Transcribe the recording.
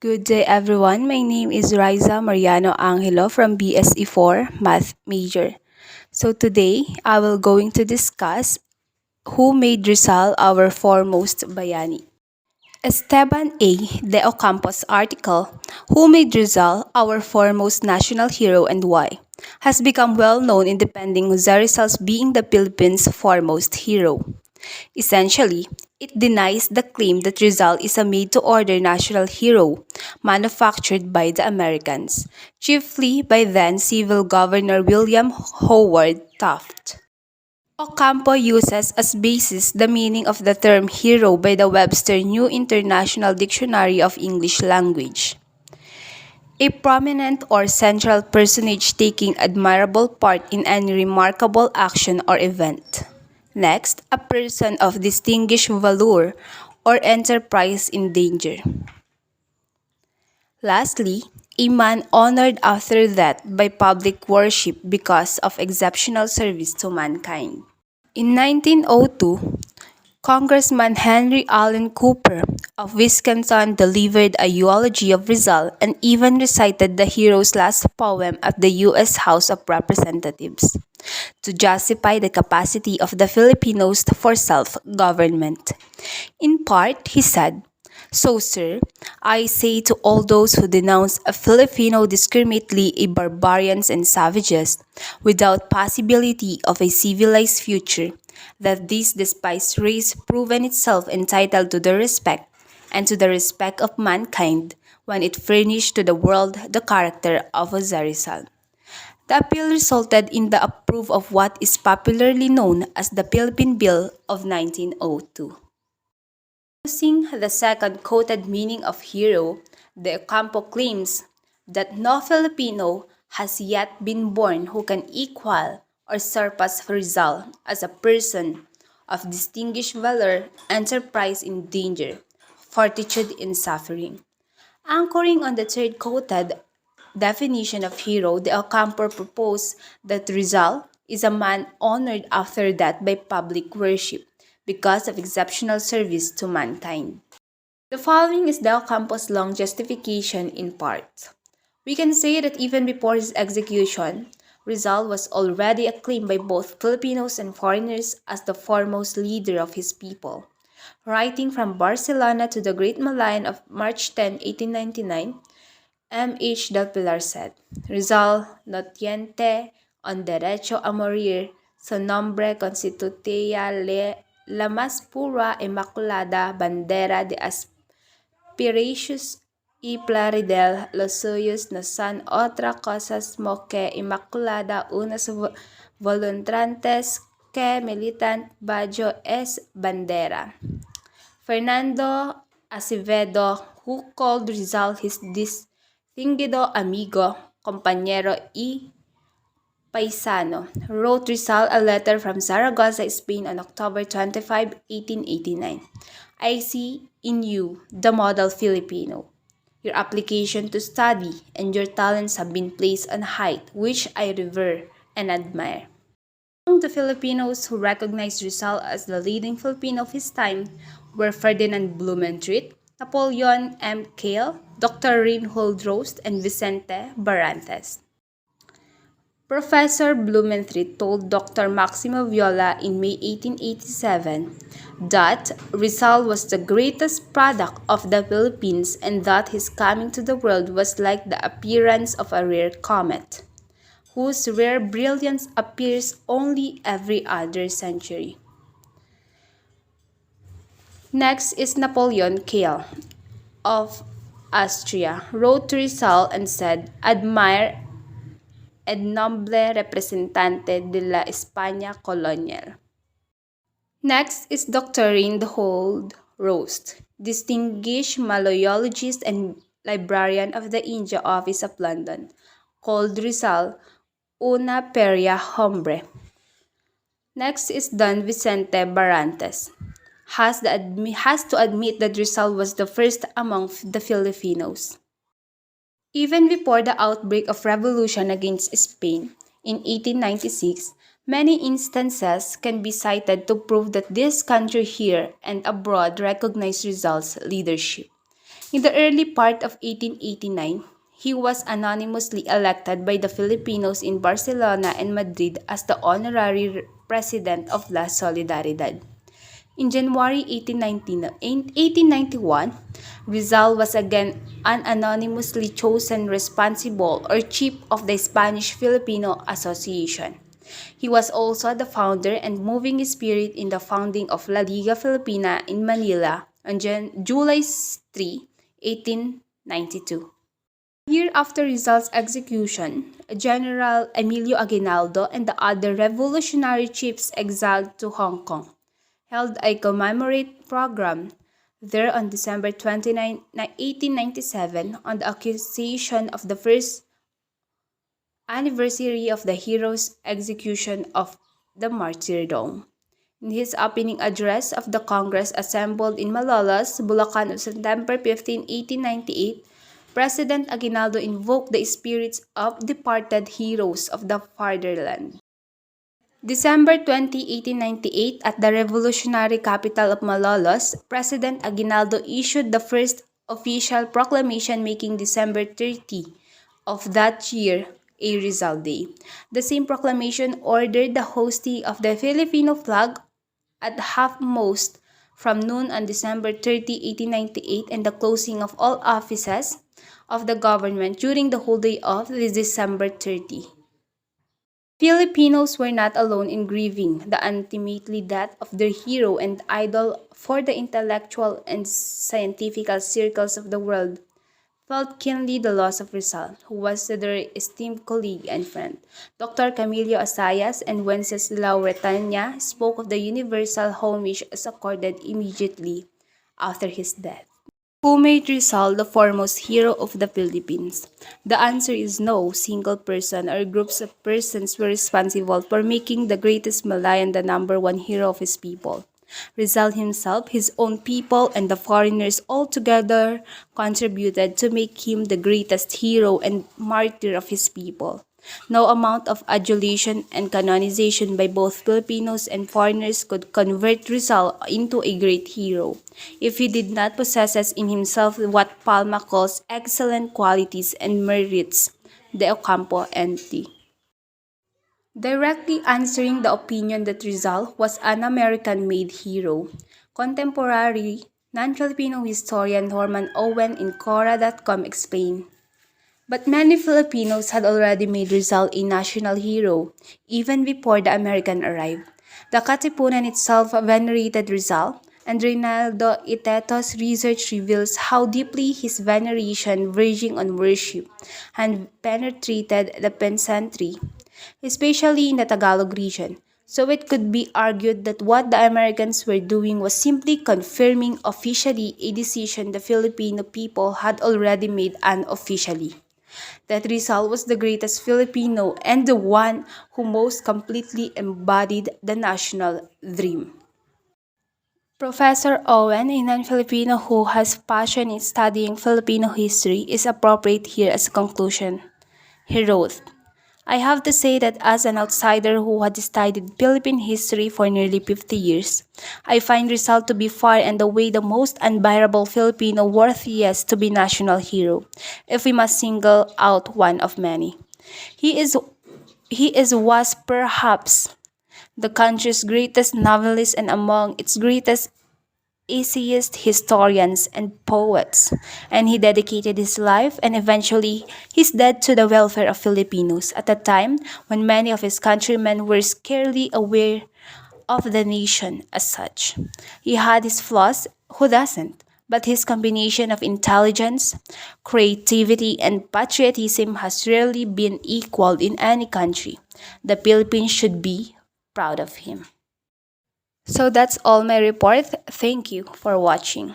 Good day everyone. My name is Riza Mariano Angelo from BSE 4 Math Major. So today I will going to discuss who made Rizal our foremost Bayani. Esteban A. de Ocampo's article, Who Made Rizal Our Foremost National Hero and Why, has become well known in defending Rizal's being the Philippines' foremost hero. Essentially, it denies the claim that Rizal is a made-to-order national hero manufactured by the Americans, chiefly by then Civil Governor William Howard Taft. Ocampo uses as basis the meaning of the term hero by the Webster New International Dictionary of English Language. A prominent or central personage taking admirable part in any remarkable action or event. Next, a person of distinguished valor or enterprise in danger. Lastly, a man honored after death by public worship because of exceptional service to mankind. In 1902, Congressman Henry Allen Cooper of Wisconsin delivered a eulogy of Rizal and even recited the hero's last poem at the U.S. House of Representatives to justify the capacity of the Filipinos for self-government. In part, he said, "So, sir, I say to all those who denounce a Filipino discriminately a barbarians and savages, without possibility of a civilized future, that this despised race proven itself entitled to the respect and to the respect of mankind when it furnished to the world the character of a Rizal." The appeal resulted in the approval of what is popularly known as the Philippine Bill of 1902. Using the second quoted meaning of hero, De Ocampo claims that no Filipino has yet been born who can equal or surpass Rizal as a person of distinguished valor, enterprise in danger, fortitude in suffering. Anchoring on the third quoted definition of hero, De Ocampo proposed that Rizal is a man honored after death by public worship because of exceptional service to mankind. The following is De Ocampo's long justification in part. We can say that even before his execution, Rizal was already acclaimed by both Filipinos and foreigners as the foremost leader of his people. Writing from Barcelona to the Great Malayan of March 10, 1899, M. H. Del Pilar said, "Rizal no tiene un derecho a morir, su nombre constituía la más pura inmaculada bandera de aspirations y plaridel. Los suyos no son otra cosa mo que inmaculada unos voluntrantes que militan bajo es bandera." Fernando Acevedo, who called Rizal his distinguido amigo, compañero y paisano, wrote Rizal a letter from Zaragoza, Spain on October 25, 1889. "I see in you the model Filipino. Your application to study and your talents have been placed on height which I revere and admire." Among the Filipinos who recognized Rizal as the leading Filipino of his time were Ferdinand Blumentritt, Napoleon M. Cale, Dr. Reinhold Rost, and Vicente Barrantes. Professor Blumentritt told Dr. Maximo Viola in May 1887 that Rizal was the greatest product of the Philippines and that his coming to the world was like the appearance of a rare comet, whose rare brilliance appears only every other century. Next is Napoleon Cale of Austria, wrote to Rizal and said, "Admire el noble representante de la España colonial." Next is Dr. Reinhold Rost, distinguished Malayaologist and librarian of the India Office of London, called Rizal una peria hombre. Next is Don Vicente Barrantes, has to admit that Rizal was the first among the Filipinos. Even before the outbreak of revolution against Spain in 1896, many instances can be cited to prove that this country here and abroad recognized Rizal's leadership. In the early part of 1889, he was anonymously elected by the Filipinos in Barcelona and Madrid as the honorary president of La Solidaridad. In January 1891, Rizal was again anonymously chosen responsible or chief of the Spanish-Filipino Association. He was also the founder and moving spirit in the founding of La Liga Filipina in Manila on July 3, 1892. A year after Rizal's execution, General Emilio Aguinaldo and the other revolutionary chiefs exiled to Hong Kong held a commemorate program there on December 29, 1897 on the occasion of the first anniversary of the hero's execution of the martyrdom. In his opening address of the Congress assembled in Malolos, Bulacan on September 15, 1898, President Aguinaldo invoked the spirits of departed heroes of the fatherland. December 20, 1898, at the revolutionary capital of Malolos, President Aguinaldo issued the first official proclamation making December 30 of that year a Rizal Day. The same proclamation ordered the hoisting of the Filipino flag at half-mast from noon on December 30, 1898 and the closing of all offices of the government during the whole day of December 30. Filipinos were not alone in grieving the untimely death of their hero and idol, for the intellectual and scientific circles of the world felt keenly the loss of Rizal, who was their esteemed colleague and friend. Dr. Camilo Asayas and Wenceslao Retanya spoke of the universal homage as accorded immediately after his death. Who made Rizal the foremost hero of the Philippines? The answer is no single person or groups of persons were responsible for making the greatest Malayan the number one hero of his people. Rizal himself, his own people, and the foreigners all together contributed to make him the greatest hero and martyr of his people. No amount of adulation and canonization by both Filipinos and foreigners could convert Rizal into a great hero if he did not possess in himself what Palma calls excellent qualities and merits, de Ocampo ente. Directly answering the opinion that Rizal was an American-made hero, contemporary non-Filipino historian Norman Owen in Quora.com explained, but many Filipinos had already made Rizal a national hero, even before the American arrived. The Katipunan itself venerated Rizal, and Reynaldo Iteto's research reveals how deeply his veneration, verging on worship, had penetrated the peasantry, especially in the Tagalog region. So it could be argued that what the Americans were doing was simply confirming officially a decision the Filipino people had already made unofficially, that Rizal was the greatest Filipino and the one who most completely embodied the national dream. Professor Owen, a non-Filipino who has passion in studying Filipino history, is appropriate here as a conclusion. He wrote, I have to say that as an outsider who had studied Philippine history for nearly 50 years, I find Rizal to be far and away the most unbearable Filipino worthiest to be national hero, if we must single out one of many. He is was perhaps the country's greatest novelist and among its greatest essayist, historians, and poets, and he dedicated his life and eventually his death to the welfare of Filipinos at a time when many of his countrymen were scarcely aware of the nation as such. He had his flaws, who doesn't? But his combination of intelligence, creativity, and patriotism has rarely been equaled in any country. The Philippines should be proud of him. So that's all my report. Thank you for watching.